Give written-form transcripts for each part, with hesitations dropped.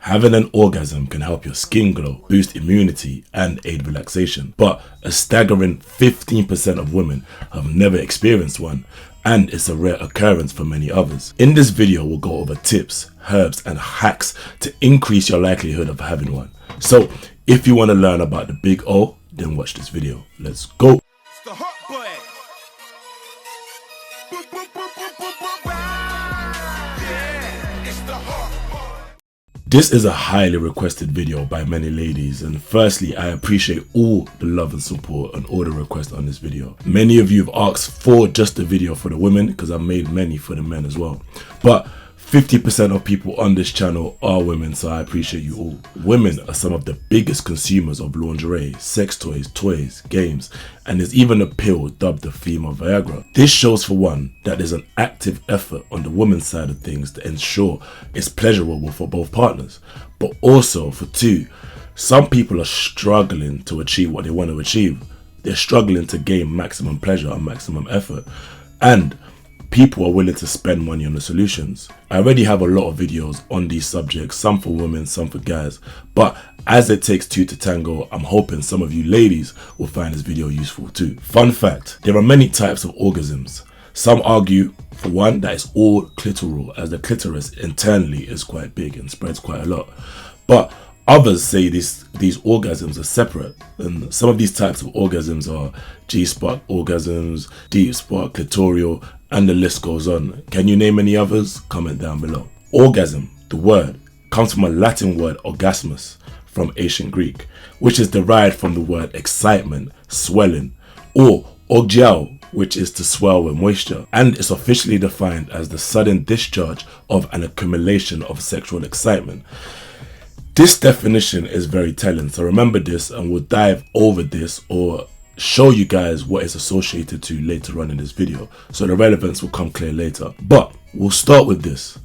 Having an orgasm can help your skin glow, boost immunity, and aid relaxation. But a staggering 15% of women have never experienced one, and it's a rare occurrence for many others. In this video, we'll go over tips, herbs, and hacks to increase your likelihood of having one. So, if you want to learn about the big O, then watch this video. Let's go! It's the hot boy. Yeah, it's the hot boy. This is a highly requested video by many ladies, and firstly, I appreciate all the love and support and all the requests on this video. Many of you have asked for just a video for the women because I made many for the men as well. But 50% of people on this channel are women, so I appreciate you all. Women are some of the biggest consumers of lingerie, sex toys, games, and there's even a pill dubbed the female Viagra. This shows, for one, that there's an active effort on the woman's side of things to ensure it's pleasurable for both partners. But also, for two, some people are struggling to achieve what they want to achieve. They're struggling to gain maximum pleasure and maximum effort. And people are willing to spend money on the solutions. I already have a lot of videos on these subjects, some for women, some for guys, but as it takes two to tango, I'm hoping some of you ladies will find this video useful too. Fun fact, there are many types of orgasms. Some argue, for one, that it's all clitoral, as the clitoris internally is quite big and spreads quite a lot. But others say these orgasms are separate, and some of these types of orgasms are G-spot orgasms, deep spot, clitoral, and the list goes on. Can you name any others? Comment down below. Orgasm, the word, comes from a Latin word orgasmus from ancient Greek, which is derived from the word excitement, swelling, or orgiao, which is to swell with moisture, and is officially defined as the sudden discharge of an accumulation of sexual excitement. This definition is very telling, so remember this, and we'll dive over this or show you guys what it's associated to later on in this video, so the relevance will come clear later. But we'll start with this.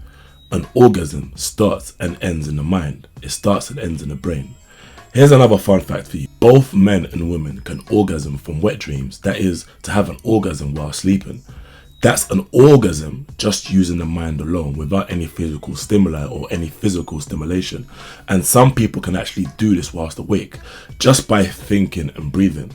An orgasm starts and ends in the mind. It starts and ends in the brain. Here's another fun fact for you. Both men and women can orgasm from wet dreams, that is, to have an orgasm while sleeping. That's an orgasm just using the mind alone without any physical stimuli or any physical stimulation. And some people can actually do this whilst awake, just by thinking and breathing.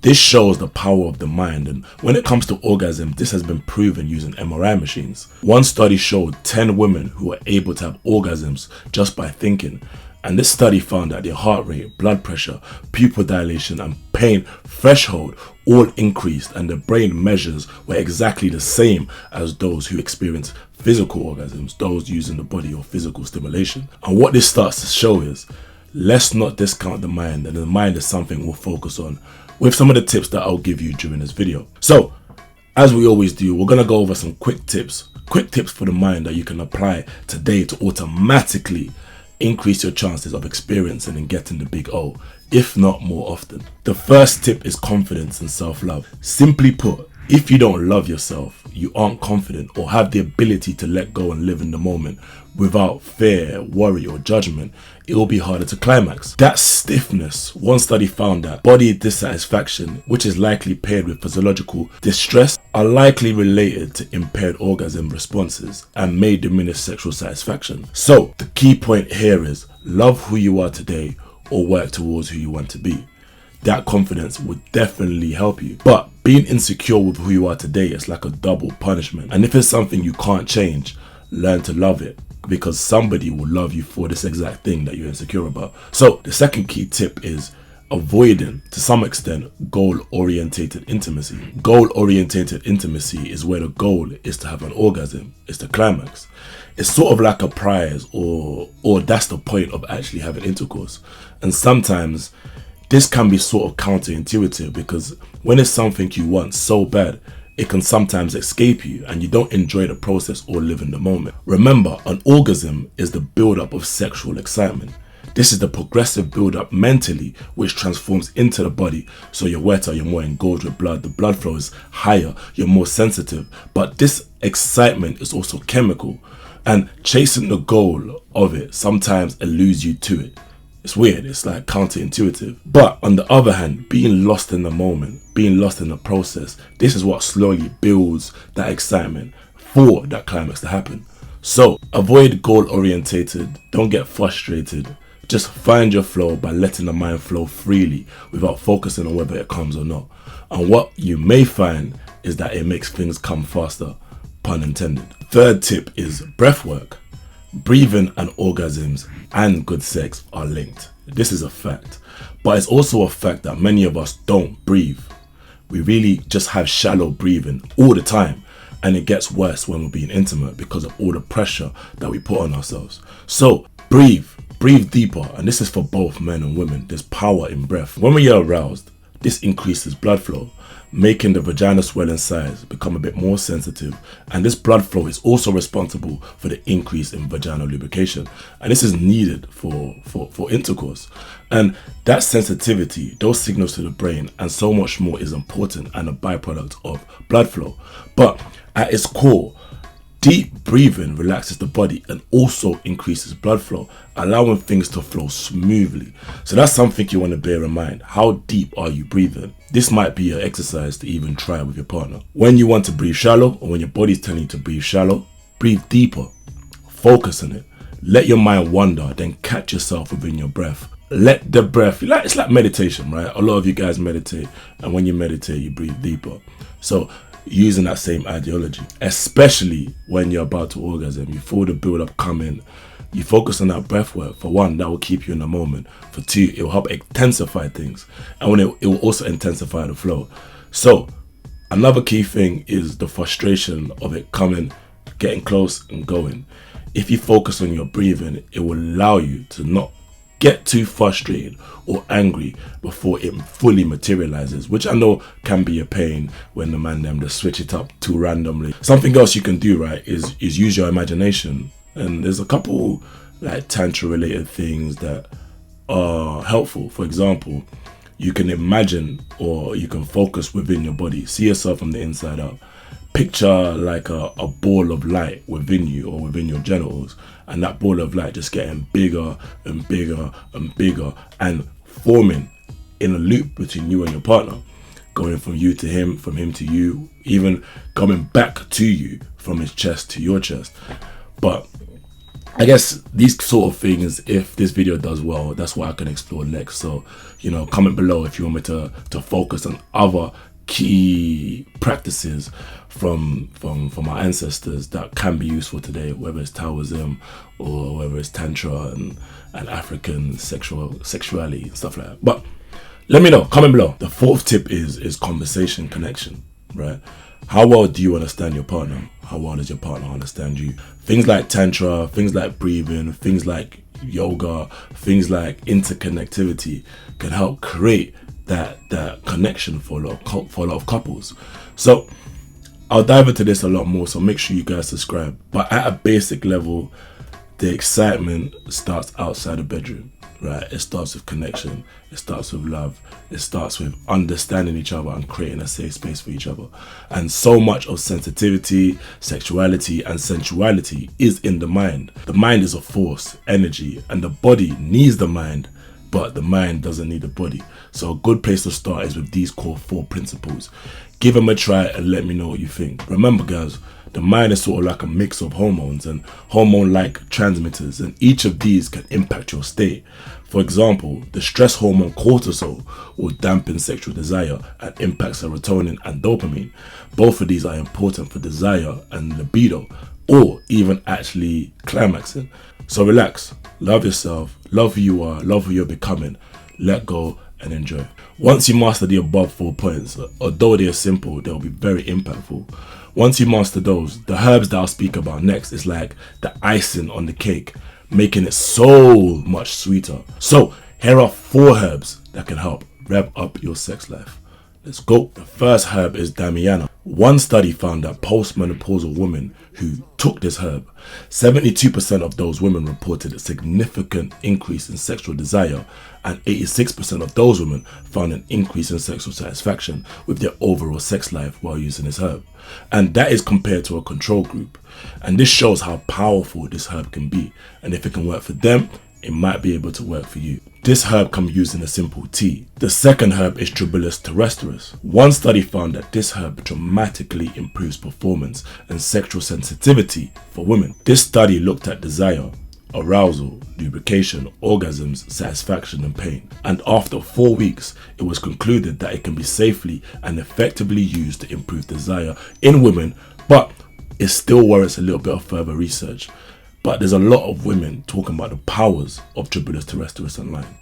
This shows the power of the mind, and when it comes to orgasm, this has been proven using MRI machines. One study showed 10 women who were able to have orgasms just by thinking. And this study found that their heart rate, blood pressure, pupil dilation, and pain threshold all increased, and the brain measures were exactly the same as those who experienced physical orgasms, those using the body or physical stimulation. And what this starts to show is, let's not discount the mind, and the mind is something we'll focus on with some of the tips that I'll give you during this video. So, as we always do, we're going to go over some quick tips for the mind that you can apply today to automatically increase your chances of experiencing and getting the big O, if not more often. The first tip is confidence and self-love. Simply put, if you don't love yourself, you aren't confident or have the ability to let go and live in the moment without fear, worry, or judgment, it will be harder to climax. That stiffness, one study found that body dissatisfaction, which is likely paired with physiological distress, are likely related to impaired orgasm responses and may diminish sexual satisfaction. So the key point here is love who you are today or work towards who you want to be. That confidence would definitely help you. But being insecure with who you are today is like a double punishment. And if it's something you can't change, learn to love it, because somebody will love you for this exact thing that you're insecure about. So the second key tip is avoiding, to some extent, goal-orientated intimacy. Goal-orientated intimacy is where the goal is to have an orgasm, is to climax. It's sort of like a prize, or that's the point of actually having intercourse. And sometimes this can be sort of counterintuitive, because when it's something you want so bad, it can sometimes escape you and you don't enjoy the process or live in the moment. Remember, an orgasm is the build-up of sexual excitement. This is the progressive build-up mentally, which transforms into the body. So you're wetter, you're more engorged with blood, the blood flow is higher, you're more sensitive. But this excitement is also chemical, and chasing the goal of it sometimes eludes you to it. It's weird, it's like counterintuitive. But on the other hand, being lost in the moment, being lost in the process, this is what slowly builds that excitement for that climax to happen. So avoid goal orientated, don't get frustrated. Just find your flow by letting the mind flow freely without focusing on whether it comes or not. And what you may find is that it makes things come faster, pun intended. Third tip is breath work. Breathing and orgasms and good sex are linked. This is a fact. But it's also a fact that many of us don't breathe. We really just have shallow breathing all the time. And it gets worse when we're being intimate because of all the pressure that we put on ourselves. So breathe deeper. And this is for both men and women. There's power in breath. When we are aroused, this increases blood flow, making the vagina swell in size become a bit more sensitive. And this blood flow is also responsible for the increase in vaginal lubrication. And this is needed for intercourse. And that sensitivity, those signals to the brain and so much more is important and a byproduct of blood flow. But at its core, deep breathing relaxes the body and also increases blood flow, allowing things to flow smoothly. So that's something you want to bear in mind. How deep are you breathing? This might be an exercise to even try with your partner. When you want to breathe shallow, or when your body's telling you to breathe shallow, breathe deeper. Focus on it. Let your mind wander, then catch yourself within your breath. Let the breath, it's like meditation, right? A lot of you guys meditate, and when you meditate, you breathe deeper. So using that same ideology, especially when you're about to orgasm, you feel the build up coming, you focus on that breath work. For one, that will keep you in the moment. For two, it will help intensify things, and when it will also intensify the flow. So another key thing is the frustration of it coming, getting close and going. If you focus on your breathing, it will allow you to not get too frustrated or angry before it fully materializes, which I know can be a pain when the man them just switch it up too randomly. Something else you can do, right, is use your imagination. And there's a couple like tantra related things that are helpful. For example, you can imagine or you can focus within your body, see yourself from the inside out. Picture like a ball of light within you or within your genitals, and that ball of light just getting bigger and bigger and bigger and forming in a loop between you and your partner, going from you to him, from him to you, even coming back to you from his chest to your chest. But I guess these sort of things, if this video does well, that's what I can explore next. So, comment below if you want me to focus on other key practices from our ancestors that can be useful today, whether it's Taoism or whether it's Tantra and African sexuality and stuff like that. But let me know, comment below. The fourth tip is conversation connection, right? How well do you understand your partner? How well does your partner understand you? Things like Tantra, things like breathing, things like yoga, things like interconnectivity can help create that connection for a lot of couples. So I'll dive into this a lot more, so make sure you guys subscribe. But at a basic level, the excitement starts outside the bedroom, right? It starts with connection, it starts with love, it starts with understanding each other and creating a safe space for each other. And so much of sensitivity, sexuality and sensuality is in the mind. The mind is a force, energy, and the body needs the mind, but the mind doesn't need the body. So a good place to start is with these core 4 principles. Give them a try and let me know what you think. Remember guys, the mind is sort of like a mix of hormones and hormone-like transmitters, and each of these can impact your state. For example, the stress hormone cortisol will dampen sexual desire and impact serotonin and dopamine. Both of these are important for desire and libido, or even actually climaxing. So relax, love yourself, love who you are, love who you're becoming, let go and enjoy. Once you master the above 4 points, although they are simple, they'll be very impactful. Once you master those, the herbs that I'll speak about next is like the icing on the cake, making it so much sweeter. So here are 4 herbs that can help rev up your sex life. Let's go. The first herb is Damiana. One study found that postmenopausal women who took this herb, 72% of those women reported a significant increase in sexual desire, and 86% of those women found an increase in sexual satisfaction with their overall sex life while using this herb. And that is compared to a control group. And this shows how powerful this herb can be. And if it can work for them, it might be able to work for you. This herb can be used in a simple tea. The second herb is Tribulus Terrestris. One study found that this herb dramatically improves performance and sexual sensitivity for women. This study looked at desire, arousal, lubrication, orgasms, satisfaction and pain. And after 4 weeks, it was concluded that it can be safely and effectively used to improve desire in women, but it still warrants a little bit of further research. But there's a lot of women talking about the powers of Tribulus Terrestris online.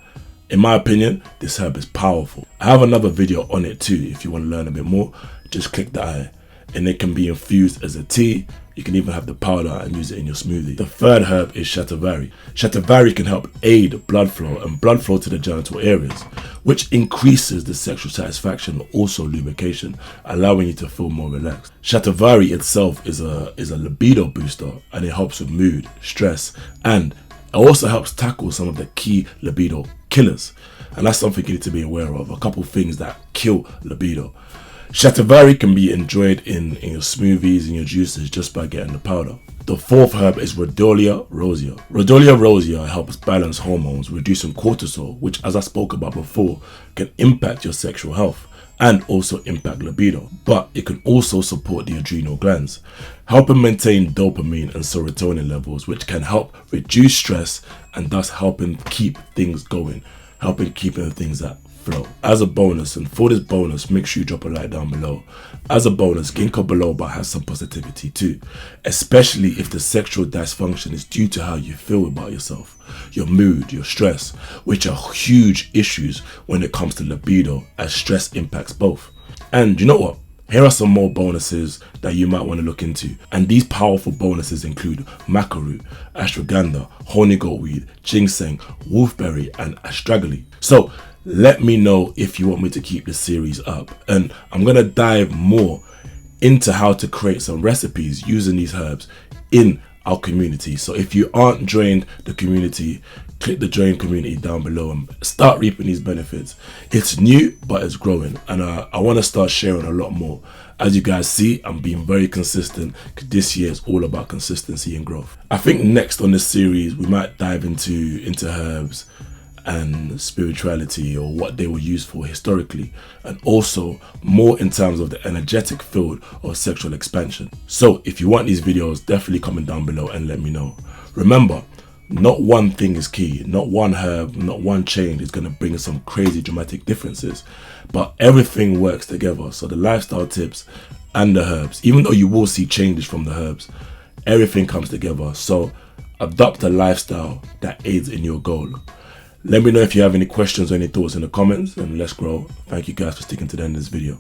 In my opinion, this herb is powerful. I have another video on it too if you want to learn a bit more. Just click the eye. And it can be infused as a tea. You can even have the powder and use it in your smoothie. The third herb is Shatter Varie. Shatter Varie can help aid blood flow and blood flow to the genital areas, which increases the sexual satisfaction and also lubrication, allowing you to feel more relaxed. Shatter Varie itself is a libido booster, and it helps with mood, stress, and it also helps tackle some of the key libido killers. And that's something you need to be aware of. A couple things that kill libido. Shatter Varie can be enjoyed in your smoothies and your juices just by getting the powder. The fourth herb is Rosia. Rosia helps balance hormones, reducing cortisol, which, as I spoke about before, can impact your sexual health and also impact libido. But it can also support the adrenal glands, helping maintain dopamine and serotonin levels, which can help reduce stress and thus helping keep things going, helping keeping things at flow. As a bonus, and for this bonus, make sure you drop a like down below. As a bonus, ginkgo biloba has some positivity too, especially if the sexual dysfunction is due to how you feel about yourself, your mood, your stress, which are huge issues when it comes to libido, as stress impacts both. And you know what? Here are some more bonuses that you might want to look into. And these powerful bonuses include macaroon, ashwagandha, honey goatweed, ginseng, wolfberry, and astragalus. So let me know if you want me to keep this series up. And I'm going to dive more into how to create some recipes using these herbs in our community. So if you aren't joined the community, click the join community down below and start reaping these benefits. It's new, but it's growing, and I want to start sharing a lot more. As you guys see, I'm being very consistent because this year is all about consistency and growth. I think next on this series we might dive into herbs and spirituality, or what they were used for historically, and also more in terms of the energetic field of sexual expansion. So if you want these videos, definitely comment down below and let me know. Remember, not one thing is key, not one herb, not one change is going to bring some crazy dramatic differences, but everything works together. So the lifestyle tips and the herbs, even though you will see changes from the herbs, everything comes together. So adopt a lifestyle that aids in your goal. Let me know if you have any questions or any thoughts in the comments, and let's grow. Thank you guys for sticking to the end of this video.